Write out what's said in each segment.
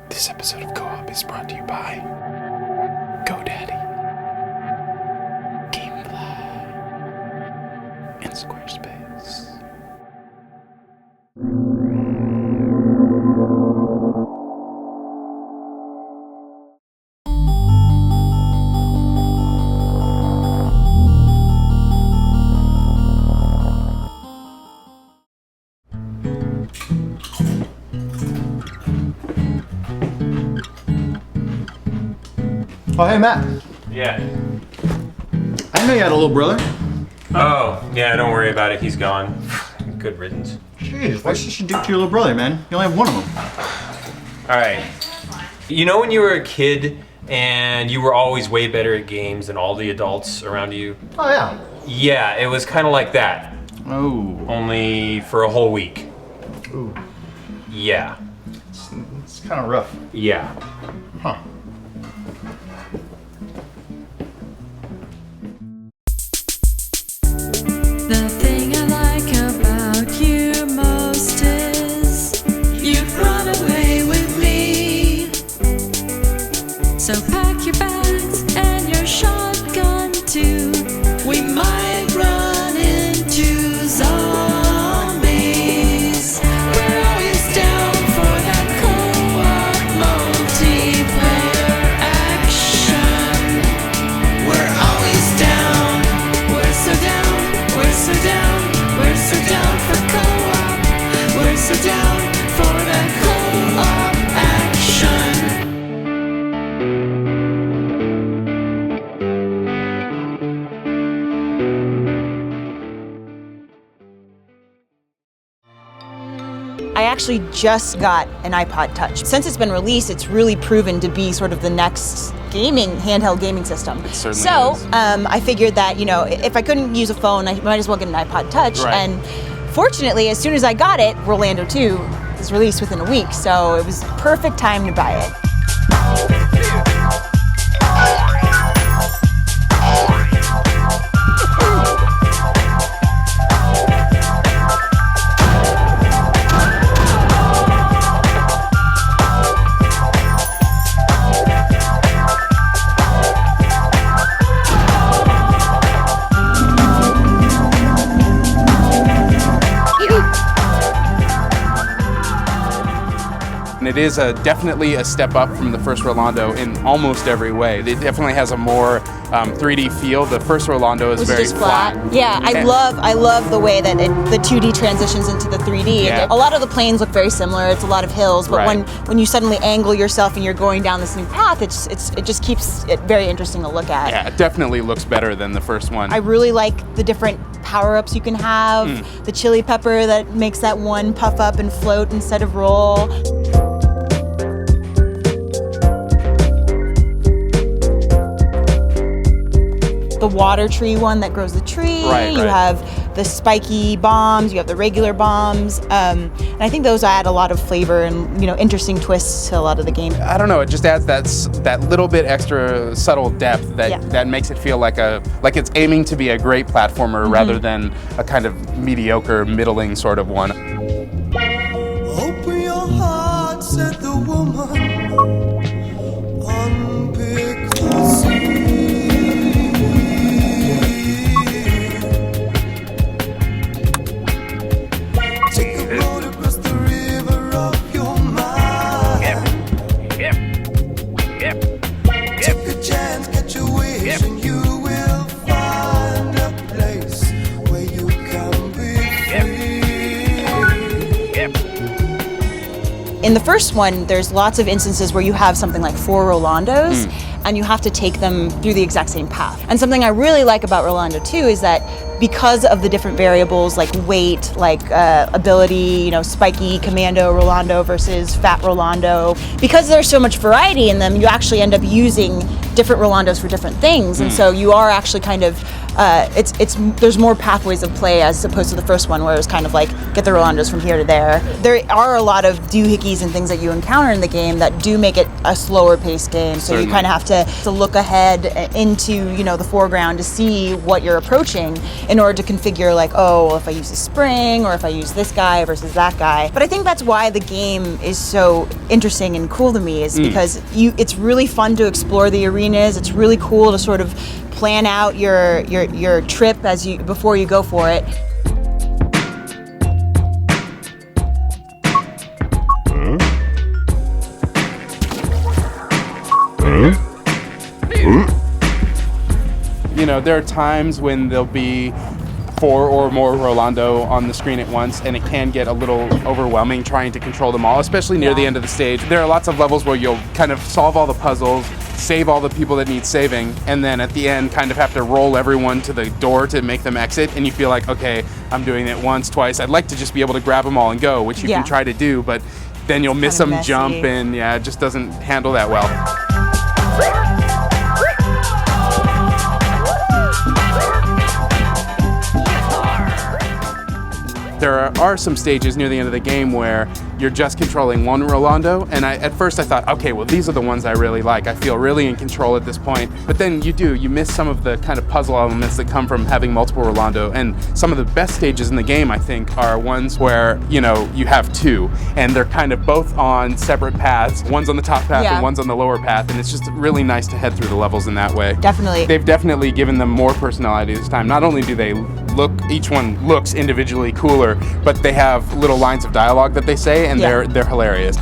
This episode of Co-op is brought to you by GoDaddy, Gamefly, and Squarespace. Oh, hey, Matt. Yeah. I know you had a little brother. Oh, yeah, don't worry about it. He's gone. Good riddance. Jeez, what should you do to your little brother, man? You only have one of them. All right. You know when you were a kid and you were always way better at games than all the adults around you? Oh, yeah. Yeah, it was kind of like that. Oh. Only for a whole week. Ooh. Yeah. It's kind of rough. Yeah. Huh. The thing I like about you most is you've run away with me. So pack your bags and your shotgun too. We might run into zombies. We're always down for that co-op multiplayer action. We're always down. We're so down. We're so down, we're so down for co-op. We're so down for that co-op action. I actually just got an iPod Touch. Since it's been released, it's really proven to be sort of the next handheld gaming system. It certainly is. I figured that, if I couldn't use a phone, I might as well get an iPod Touch. Right. And fortunately, as soon as I got it, Rolando 2 was released within a week, so it was perfect time to buy it. And it is definitely a step up from the first Rolando in almost every way. It definitely has a more 3D feel. The first Rolando is very just flat. Yeah, I love the way that the 2D transitions into the 3D. Yeah. A lot of the planes look very similar. It's a lot of hills, but Right. when you suddenly angle yourself and you're going down this new path, it just keeps it very interesting to look at. Yeah, it definitely looks better than the first one. I really like the different power-ups you can have. The chili pepper that makes that one puff up and float instead of roll. The water tree one that grows the tree. Right, You right. have the spiky bombs. You have the regular bombs. And I think those add a lot of flavor and interesting twists to a lot of the game. I don't know. It just adds that little bit extra subtle depth that makes it feel like it's aiming to be a great platformer rather than a kind of mediocre, middling sort of one. Open your heart, said the woman. Unpick the sea. Take a boat across the river of your mind. Take a chance, catch a wish, and you will find a place where you can be free. In the first one, there's lots of instances where you have something like 4 Rolandos, and you have to take them through the exact same path. And something I really like about Rolando 2 is that because of the different variables like weight, like ability, spiky commando Rolando versus fat Rolando, because there's so much variety in them, you actually end up using different Rolandos for different things. And so you are actually kind of there's more pathways of play as opposed to the first one where it was kind of like get the Rolandos from here to there. There are a lot of doohickeys and things that you encounter in the game that do make it a slower paced game. So you kind of have to look ahead into, you know, the foreground to see what you're approaching in order to configure like, oh, well, if I use a spring or if I use this guy versus that guy. But I think that's why the game is so interesting and cool to me is because it's really fun to explore the arenas. It's really cool to sort of plan out your trip before you go for it. You know, there are times when there'll be 4 or more Rolando on the screen at once, and it can get a little overwhelming trying to control them all, especially near the end of the stage. There are lots of levels where you'll kind of solve all the puzzles, save all the people that need saving, and then at the end kind of have to roll everyone to the door to make them exit, and you feel like, okay, I'm doing it once, twice. I'd like to just be able to grab them all and go, which you can try to do, but then you'll miss some jump, and it just doesn't handle that well. There are some stages near the end of the game where you're just controlling one Rolando, and at first I thought, okay, well, these are the ones I really like. I feel really in control at this point. But then you miss some of the kind of puzzle elements that come from having multiple Rolando, and some of the best stages in the game, I think, are ones where, you know, you have 2, and they're kind of both on separate paths. One's on the top path and one's on the lower path, and it's just really nice to head through the levels in that way. Definitely. They've definitely given them more personality this time. Not only do they each one looks individually cooler, but they have little lines of dialogue that they say, and they're hilarious.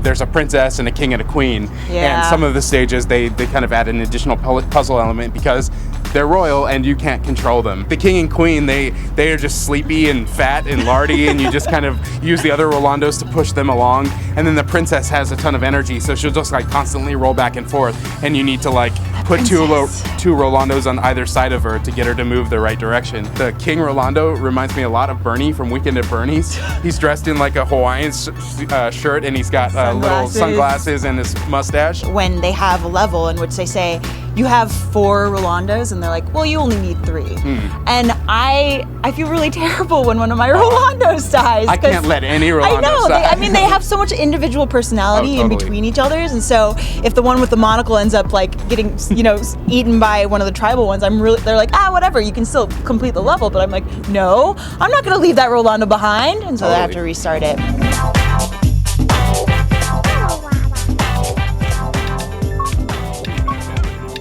There's a princess and a king and a queen, and some of the stages they kind of add an additional puzzle element because they're royal and you can't control them. The king and queen, they are just sleepy and fat and lardy, and you just kind of use the other Rolandos to push them along. And then the princess has a ton of energy, so she'll just like constantly roll back and forth, and you need to like put two Rolandos on either side of her to get her to move the right direction. The king Rolando reminds me a lot of Bernie from Weekend at Bernie's. He's dressed in like a Hawaiian shirt, and he's got little sunglasses and his mustache. When they have a level in which they say, you have 4 Rolandos, and they're like, well, you only need 3. And I feel really terrible when one of my Rolandos dies. I can't let any Rolando die. I know, they have so much individual personality in between each other's, and so if the one with the monocle ends up like getting, you know, eaten by one of the tribal ones, they're like, whatever, you can still complete the level, but I'm like, no, I'm not gonna leave that Rolando behind, and so I have to restart it.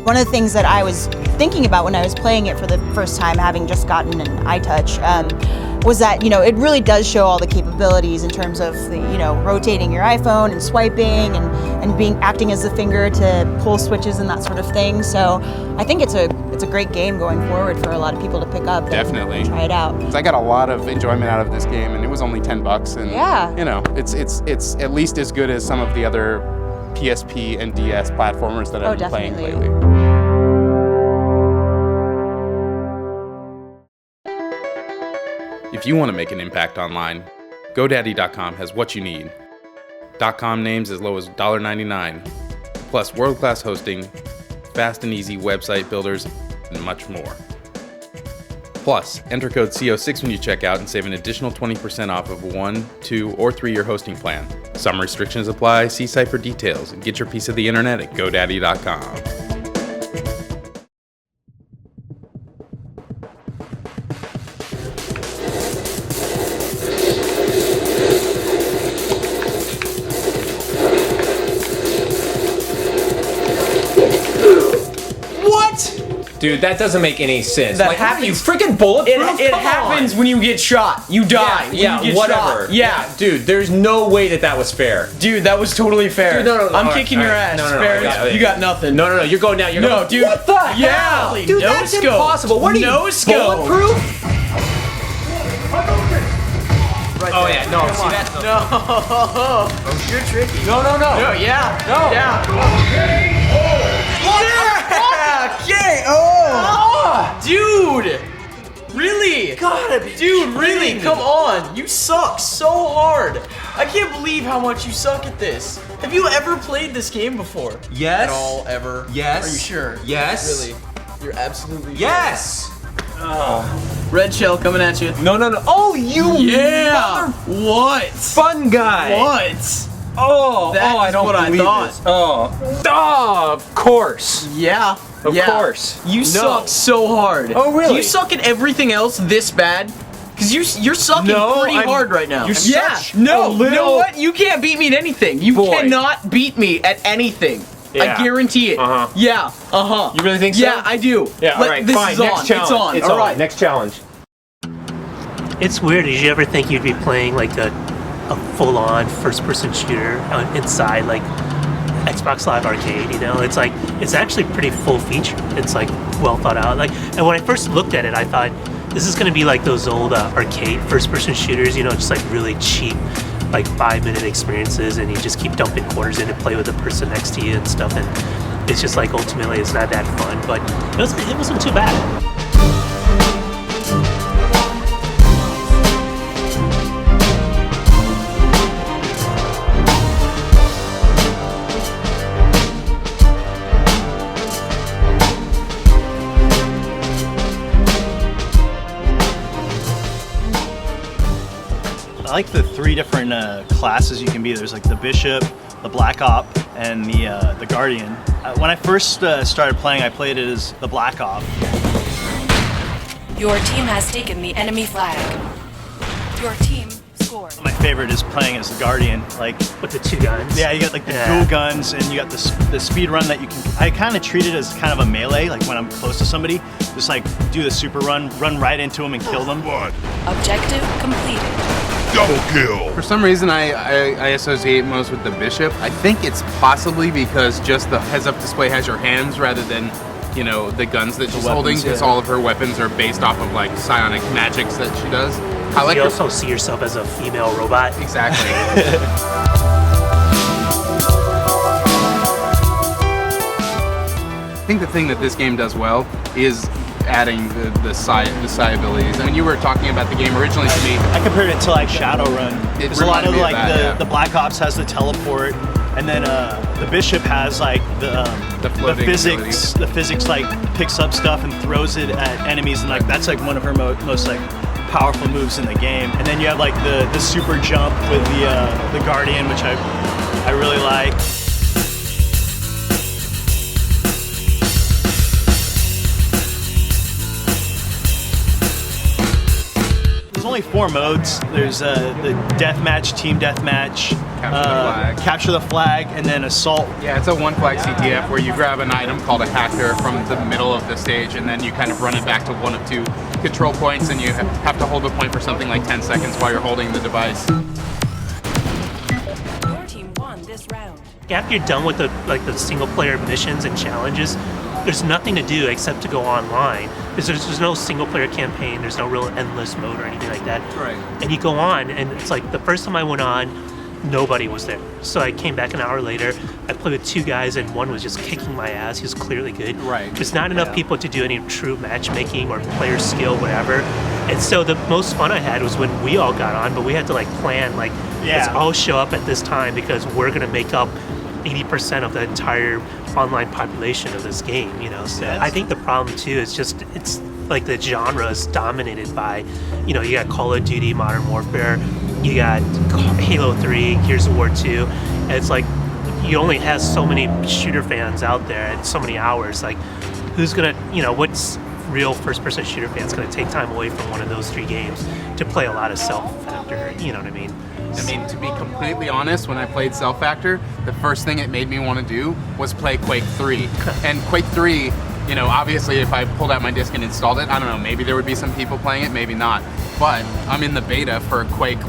One of the things that I was thinking about when I was playing it for the first time, having just gotten an iTouch, was that, you know, it really does show all the capabilities in terms of the, you know, rotating your iPhone and swiping and acting as the finger to pull switches and that sort of thing. So I think it's a great game going forward for a lot of people to pick up. Definitely. And try it out. I got a lot of enjoyment out of this game, and it was only $10, and you know, it's at least as good as some of the other PSP and DS platformers that I've been playing lately. If you want to make an impact online, GoDaddy.com has what you need. .com names as low as $1.99, plus world-class hosting, fast and easy website builders, and much more. Plus, enter code CO6 when you check out and save an additional 20% off of a 1, 2, or 3-year hosting plan. Some restrictions apply. See site for details and get your piece of the internet at GoDaddy.com. Dude, that doesn't make any sense. That like, happens. You freaking bulletproof? It happens when you get shot. You die. Yeah, when you get whatever. Shot. Yeah. Dude, there's no way that was fair. Dude, that was totally fair. Dude, no. I'm kicking your ass. No, fair. You got nothing. No. You're going down. No, dude. What the hell? Yeah. Dude, no that's scope. impossible. What are you, bulletproof? Right oh, there. yeah. No, see that? No. You're tricky. No. No, yeah. No. Yeah. Okay. Oh. Dude. Really? Gotta be Dude, really? Come on. You suck so hard. I can't believe how much you suck at this. Have you ever played this game before? Yes. At all, ever? Yes. Are you sure? Yes. Really? You're absolutely sure? Yes. Red shell coming at you. No. Oh, you Yeah. What? fun guy. What? Oh, That I is don't what I believe thought. this. Oh, of course. Yeah. Of yeah. course. You No. suck so hard. Oh, really? You suck at everything else this bad? Because you're sucking No, pretty hard right now. you're yeah. such No. a You know little what? You can't beat me at anything. You boy. cannot beat me at anything. Yeah. I guarantee it. Uh-huh. Yeah. Uh-huh. You really think so? Yeah, I do. Yeah, all right, This fine. is Next on. challenge. It's on. It's all on. right. Next challenge. It's weird. Did you ever think you'd be playing like a full-on first-person shooter inside like Xbox Live Arcade? You know, it's like it's actually pretty full-featured. It's like well thought out. Like, and when I first looked at it, I thought this is going to be like those old arcade first-person shooters. You know, just like really cheap, like 5-minute experiences, and you just keep dumping quarters in to play with the person next to you and stuff. And it's just like ultimately it's not that fun, but it wasn't too bad. I like the 3 different classes you can be. There's like the Bishop, the Black Op, and the Guardian. When I first started playing, I played it as the Black Op. Your team has taken the enemy flag. Your team scored. My favorite is playing as the Guardian. Like with the 2 guns. Yeah, you got like the dual guns, and you got the speed run that you can. I kind of treat it as kind of a melee. Like when I'm close to somebody, just like do the super run right into them and kill them. Objective completed. Double kill. For some reason, I associate most with the Bishop. I think it's possibly because just the heads-up display has your hands rather than, you know, the guns that she's holding, because all of her weapons are based off of like psionic magics that she does. I like you also see yourself as a female robot. Exactly. I think the thing that this game does well is adding the psi abilities. I mean, you were talking about the game originally to me. I compared it to like Shadowrun. There's a lot of like the Black Ops has the teleport, and then the Bishop has like the physics. The physics like picks up stuff and throws it at enemies, and like that's like one of her most like powerful moves in the game. And then you have like the super jump with the Guardian, which I really like. There's only 4 modes. There's the deathmatch, team deathmatch, capture the flag, and then assault. Yeah, it's a 1-flag CTF where you grab an item called a hacker from the middle of the stage, and then you kind of run it back to one of 2 control points, and you have to hold the point for something like 10 seconds while you're holding the device. Your team won this round. After you're done with the single player missions and challenges, there's nothing to do except to go online. There's no single player campaign, there's no real endless mode or anything like that. Right. And you go on, and it's like the first time I went on, nobody was there. So I came back an hour later, I played with 2 guys, and one was just kicking my ass. He was clearly good. Right. There's not enough people to do any true matchmaking or player skill, whatever. And so the most fun I had was when we all got on, but we had to like plan, like, let's all show up at this time because we're gonna make up 80% of the entire online population of this game, you know. So I think the problem too is just it's like the genre is dominated by, you know, you got Call of Duty, Modern Warfare, you got Halo 3, Gears of War 2, and it's like you only have so many shooter fans out there and so many hours. Like, who's gonna, you know, what's real first-person shooter fans gonna take time away from one of those 3 games to play a lot of Cellfactor? You know what I mean? I mean, to be completely honest, when I played Cellfactor, the first thing it made me want to do was play Quake 3. And Quake 3, you know, obviously if I pulled out my disc and installed it, I don't know, maybe there would be some people playing it, maybe not. But I'm in the beta for Quake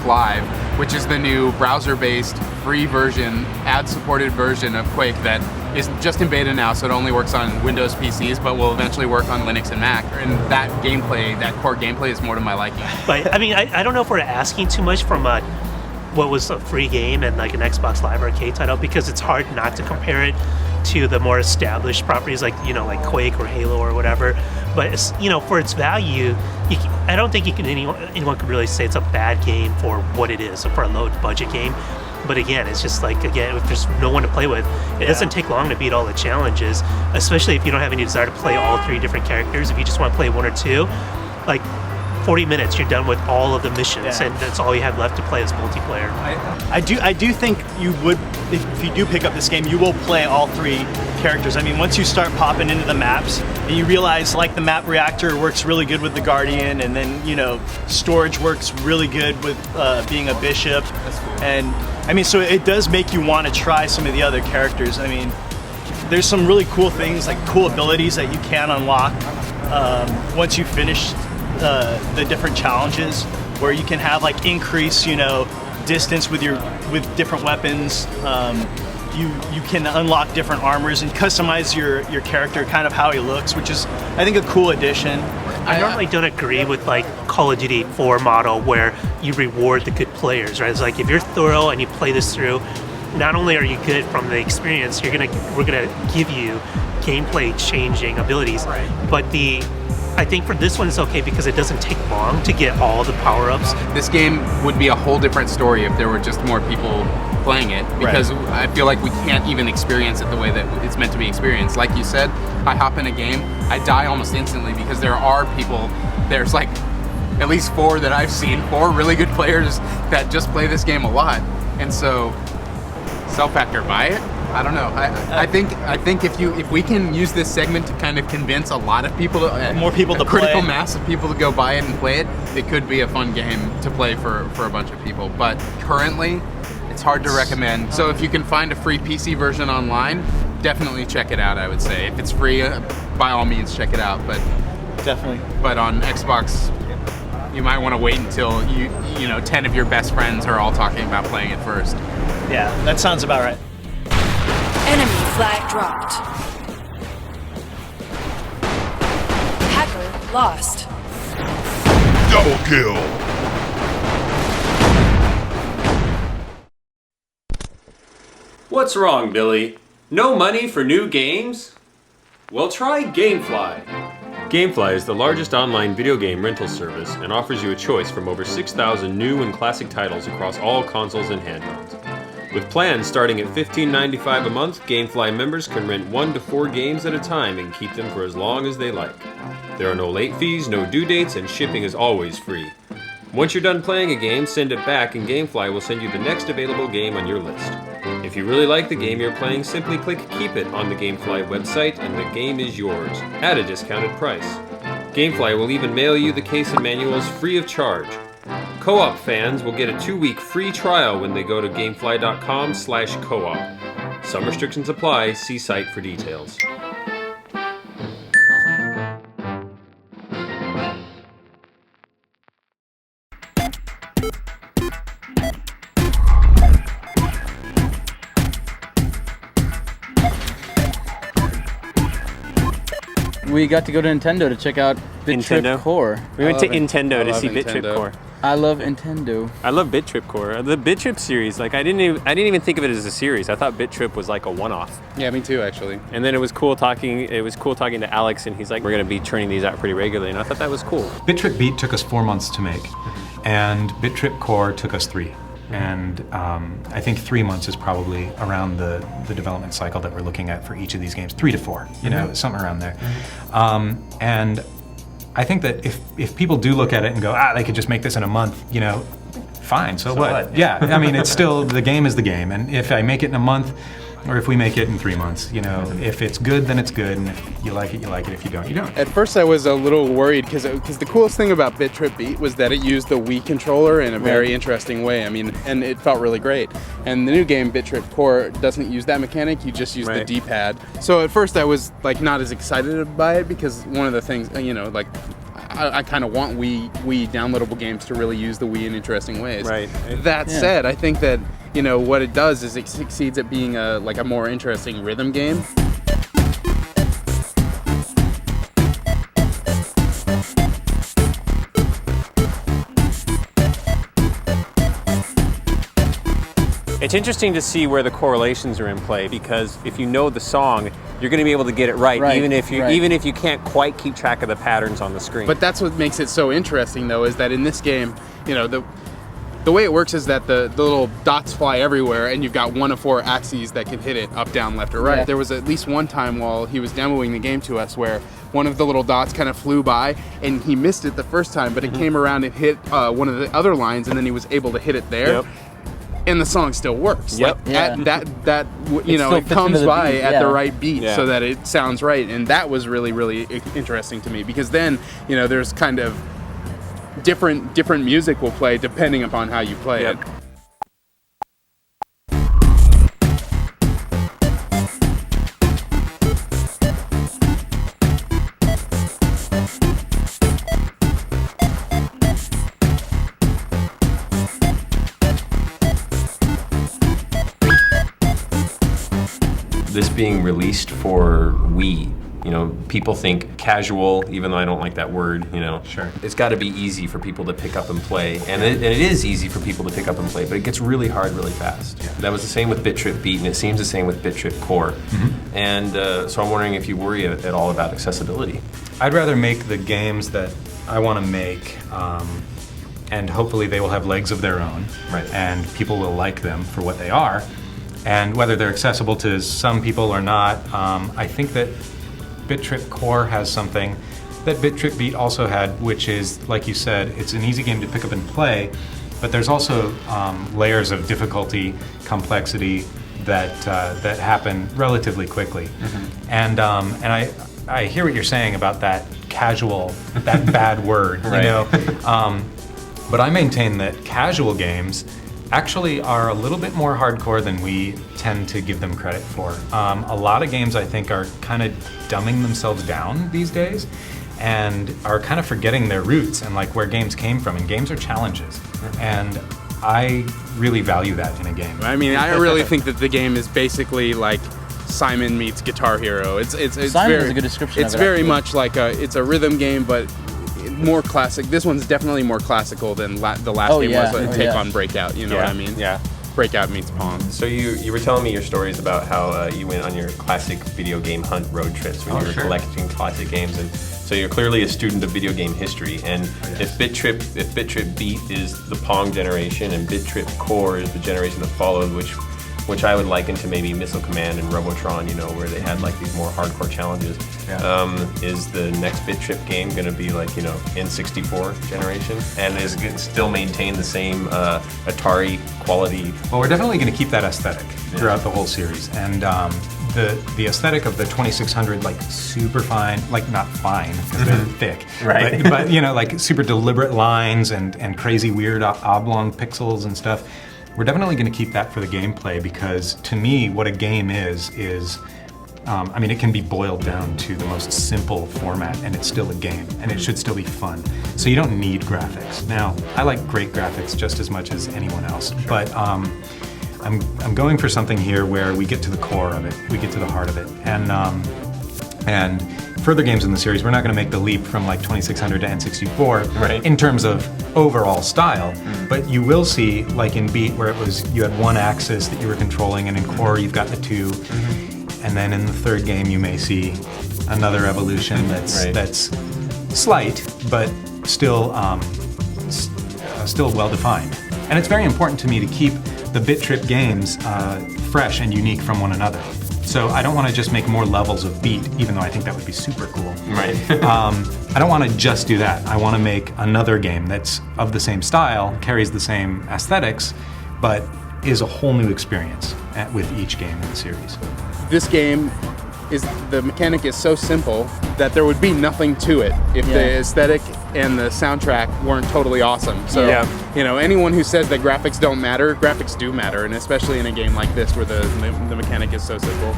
Live, which is the new browser-based, free version, ad-supported version of Quake that is just in beta now, so it only works on Windows PCs, but will eventually work on Linux and Mac. And that gameplay, that core gameplay, is more to my liking. But I mean, I don't know if we're asking too much from what was a free game and like an Xbox Live Arcade title, because it's hard not to compare it to the more established properties like, you know, like Quake or Halo or whatever. But it's, for its value, I don't think anyone could really say it's a bad game for what it is, for a low budget game. But again, it's just like, if there's no one to play with, it doesn't take long to beat all the challenges, especially if you don't have any desire to play all 3 different characters. If you just want to play 1 or 2, like 40 minutes, you're done with all of the missions, and that's all you have left to play as multiplayer. I do think you would, if you do pick up this game, you will play all 3 characters. I mean, once you start popping into the maps, and you realize like the map reactor works really good with the Guardian, and then storage works really good with being a bishop. That's cool. And I mean, so it does make you want to try some of the other characters. I mean, there's some really cool things, like cool abilities that you can unlock once you finish the different challenges, where you can have like increase, distance with different weapons. You can unlock different armors and customize your character kind of how he looks, which is, I think, a cool addition. I normally don't agree with like Call of Duty 4 model where you reward the good players, right? It's like if you're thorough and you play this through, not only are you good from the experience, we're gonna give you gameplay changing abilities, right. But I think for this one it's okay because it doesn't take long to get all the power-ups. This game would be a whole different story if there were just more people playing it, because I feel like we can't even experience it the way that it's meant to be experienced. Like you said, I hop in a game, I die almost instantly because there are people, there's like at least 4 that I've seen, 4 really good players that just play this game a lot. And so, Cellfactor, buy it? I don't know. I think if we can use this segment to kind of convince a lot of people, more people to play, critical mass of people to go buy it and play it, it could be a fun game to play for a bunch of people. But currently, it's hard to recommend. So if you can find a free PC version online, definitely check it out. I would say if it's free, by all means check it out. But definitely. But on Xbox, you might want to wait until 10 of your best friends are all talking about playing it first. Yeah, that sounds about right. Enemy flag dropped. Hacker lost. Double kill. What's wrong, Billy? No money for new games? Well, try GameFly. GameFly is the largest online video game rental service and offers you a choice from over 6,000 new and classic titles across all consoles and handhelds. With plans starting at $15.95 a month, GameFly members can rent 1 to 4 games at a time and keep them for as long as they like. There are no late fees, no due dates, and shipping is always free. Once you're done playing a game, send it back and GameFly will send you the next available game on your list. If you really like the game you're playing, simply click Keep It on the GameFly website and the game is yours, at a discounted price. GameFly will even mail you the case and manuals free of charge. Co-op fans will get a 2-week free trial when they go to gamefly.com/co-op. Some restrictions apply, see site for details. We got to go to Nintendo to check out BitTrip Core. We went to Nintendo to see BitTrip Core. I love Nintendo. I love BitTrip Core. The BitTrip series, like I didn't even think of it as a series. I thought BitTrip was like a one-off. Yeah, me too, actually. And then it was cool talking to Alex, and he's like, we're gonna be turning these out pretty regularly, and I thought that was cool. BitTrip Beat took us 4 months to make, and BitTrip Core took us 3. And I think 3 months is probably around the development cycle that we're looking at for each of these games. 3 to 4, something around there. And I think that if people do look at it and go, they could just make this in a month, fine, so what? Yeah, I mean, it's still, the game is the game. And if I make it in a month, or if we make it in 3 months, if it's good, then it's good, and if you like it, you like it. If you don't, you don't. At first I was a little worried, because the coolest thing about BitTrip Beat was that it used the Wii controller in a very interesting way. I mean, and it felt really great. And the new game, BitTrip Core, doesn't use that mechanic, you just use the D-pad. So at first I was not as excited by it, because one of the things, I kind of want Wii downloadable games to really use the Wii in interesting ways. Right. That said, I think that what it does is it succeeds at being a more interesting rhythm game. It's interesting to see where the correlations are in play, because if you know the song, you're going to be able to get it right, Right, even if you right. even if you can't quite keep track of the patterns on the screen. But that's what makes it so interesting, though, is that in this game, the way it works is that the little dots fly everywhere, and you've got one of 4 axes that can hit it up, down, left, or right. Yeah. There was at least one time while he was demoing the game to us where one of the little dots kind of flew by, and he missed it the first time, but it came around and hit one of the other lines, and then he was able to hit it there. Yep. And the song still works. Yep. Like, it comes by at the right beat so that it sounds right. And that was really, really interesting to me, because then, there's kind of different music will play depending upon how you play it. This being released for Wii, people think casual, even though I don't like that word, Sure. It's got to be easy for people to pick up and play, and it is easy for people to pick up and play, but it gets really hard really fast. Yeah. That was the same with BitTrip Beat, and it seems the same with BitTrip Core. Mm-hmm. And so I'm wondering if you worry at all about accessibility. I'd rather make the games that I want to make, and hopefully they will have legs of their own, right. And people will like them for what they are. And whether they're accessible to some people or not, I think that BitTrip Core has something that BitTrip Beat also had, which is, like you said, it's an easy game to pick up and play, but there's also layers of difficulty, complexity that happen relatively quickly. Mm-hmm. And I hear what you're saying about that casual, that bad word, right. But I maintain that casual games actually are a little bit more hardcore than we tend to give them credit for. A lot of games, I think, are kind of dumbing themselves down these days and are kind of forgetting their roots and like where games came from. And games are challenges. And I really value that in a game. I mean, I really think that the game is basically like Simon meets Guitar Hero. It's Simon is a good description It's of it, very actually. much like it's a rhythm game, but more classic. This one's definitely more classical than the last game was. Take on Breakout. You know what I mean? Yeah. Breakout meets Pong. So you were telling me your stories about how you went on your classic video game hunt road trips when you were collecting classic games, and so you're clearly a student of video game history. And if BitTrip Beat is the Pong generation and BitTrip Core is the generation that followed, which I would liken to maybe Missile Command and Robotron, where they had like these more hardcore challenges. Yeah. Is the next BitTrip game going to be like, N64 generation? And is it still maintain the same Atari quality? Well, we're definitely going to keep that aesthetic throughout the whole series. And the aesthetic of the 2600, like super fine, like not fine because they're thick, right? But like super deliberate lines and crazy weird oblong pixels and stuff. We're definitely going to keep that for the gameplay, because to me, what a game is it can be boiled down to the most simple format, and it's still a game, and it should still be fun. So you don't need graphics. Now, I like great graphics just as much as anyone else, but I'm going for something here where we get to the core of it, we get to the heart of it, and further games in the series, we're not going to make the leap from like 2600 to N64 in terms of overall style, but you will see, like in Beat, where you had one axis that you were controlling, and in Core you've got the two, and then in the third game you may see another evolution that's slight, but still well defined. And it's very important to me to keep the BitTrip games fresh and unique from one another. So I don't want to just make more levels of Beat, even though I think that would be super cool. Right. I don't want to just do that. I want to make another game that's of the same style, carries the same aesthetics, but is a whole new experience with each game in the series. This game the mechanic is so simple that there would be nothing to it if the aesthetic and the soundtrack weren't totally awesome. So, anyone who says that graphics don't matter, graphics do matter, and especially in a game like this where the mechanic is so simple.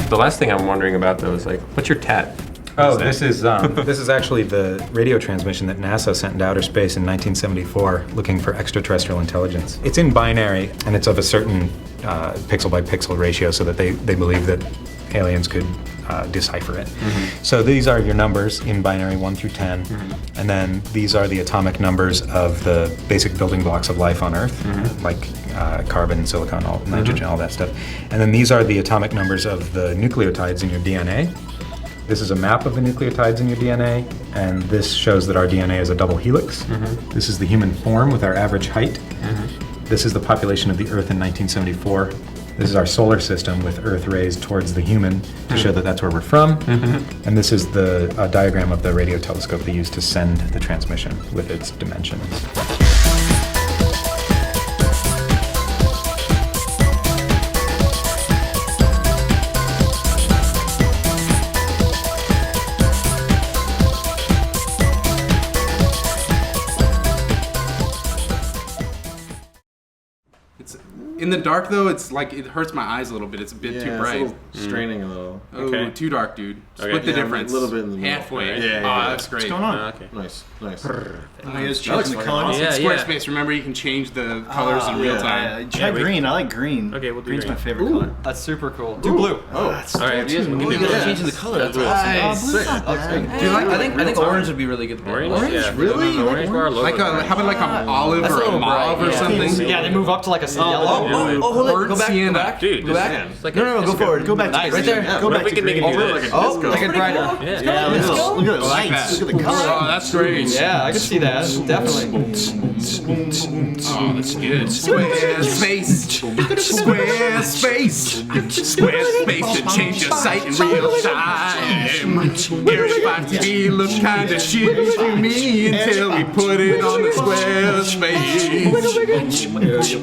The last thing I'm wondering about though is like, what's your tat? Oh, this is actually the radio transmission that NASA sent into outer space in 1974 looking for extraterrestrial intelligence. It's in binary, and it's of a certain pixel by pixel ratio so that they believe that aliens could decipher it. So these are your numbers in binary 1 through 10, and then these are the atomic numbers of the basic building blocks of life on Earth, like carbon, silicon, nitrogen, all that stuff. And then these are the atomic numbers of the nucleotides in your DNA. This is a map of the nucleotides in your DNA, and this shows that our DNA is a double helix. This is the human form with our average height. This is the population of the Earth in 1974. This is our solar system with Earth raised towards the human to show that that's where we're from. And this is the diagram of the radio telescope they used to send the transmission with its dimensions. In the dark though, it's like it hurts my eyes a little bit. It's a bit too bright. It's a little straining a little. Oh, too dark, dude. Split the difference. A little bit in the middle. Halfway. Yeah. That's great. What's going on? Okay. Nice. Is changing the color. Squarespace. Remember, you can change the colors in real time. Try green. I like green. Okay, we'll do Green's green. my favorite color. That's super cool. Do blue. Oh, that's all right. Changing the color. That's awesome. I think orange would be really good. Orange? Yeah. Really? Orange bar, Like how about like an olive or a mauve or something? Yeah, they move up to like a yellow. Go back. Sienna. Go back. Dude, Go back. it's like No, go forward. Go back to Right there. Go back we to can make it green. do this. Oh, make it brighter. Yeah, look at the lights. Look at the color. Oh, that's great. Yeah, I can see that. Definitely. Oh, that's good. Squarespace. Squarespace to change your site in real time. Here's 5TV look kinda shitty to me until we put it on the Squarespace.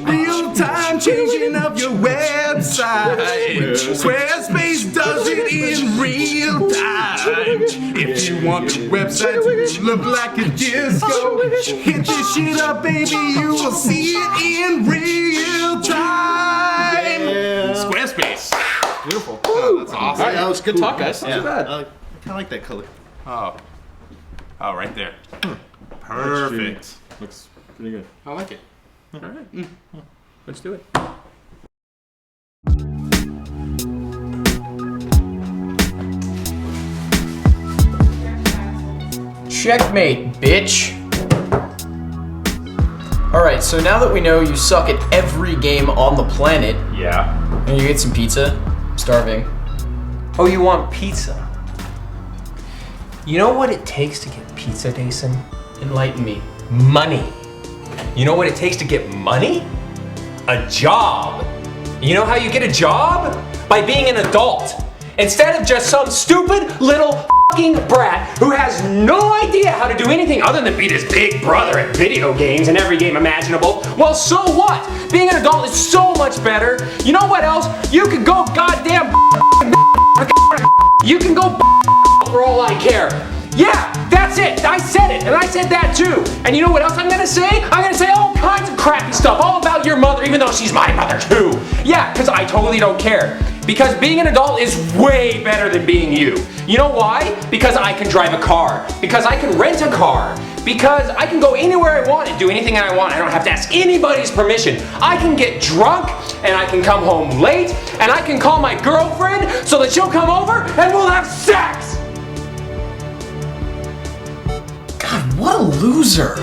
Real time changing of your website. Squarespace does it in real time. If you want the website to look like a disco, hit this shit up, baby. You will see it in real time. Squarespace. Beautiful. Oh, that's awesome. All right, that was good talk, guys. Not too bad. I kind of like that color. Oh, right there. Perfect. Looks pretty good. I like it. All right. Let's do it. Checkmate, bitch. Alright, so now that we know you suck at every game on the planet, Yeah. and you get some pizza, I'm starving. Oh, you want pizza? You know what it takes to get pizza, Dason? Enlighten me. Money. You know what it takes to get money? A job. You know how you get a job? By being an adult. Instead of just some stupid little fucking brat who has no idea how to do anything other than beat his big brother at video games in every game imaginable. Well, so what? Being an adult is so much better. You know what else? You can go goddamn you can go for all I care. Yeah, that's it. I said it, and I said that too. And you know what else I'm gonna say? I'm gonna say all kinds of crappy stuff, all about your mother, even though she's my mother too. Yeah, because I totally don't care. Because being an adult is way better than being you. You know why? Because I can drive a car. Because I can rent a car. Because I can go anywhere I want and do anything I want. I don't have to ask anybody's permission. I can get drunk, and I can come home late, and I can call my girlfriend so that she'll come over and we'll have sex! God, what a loser.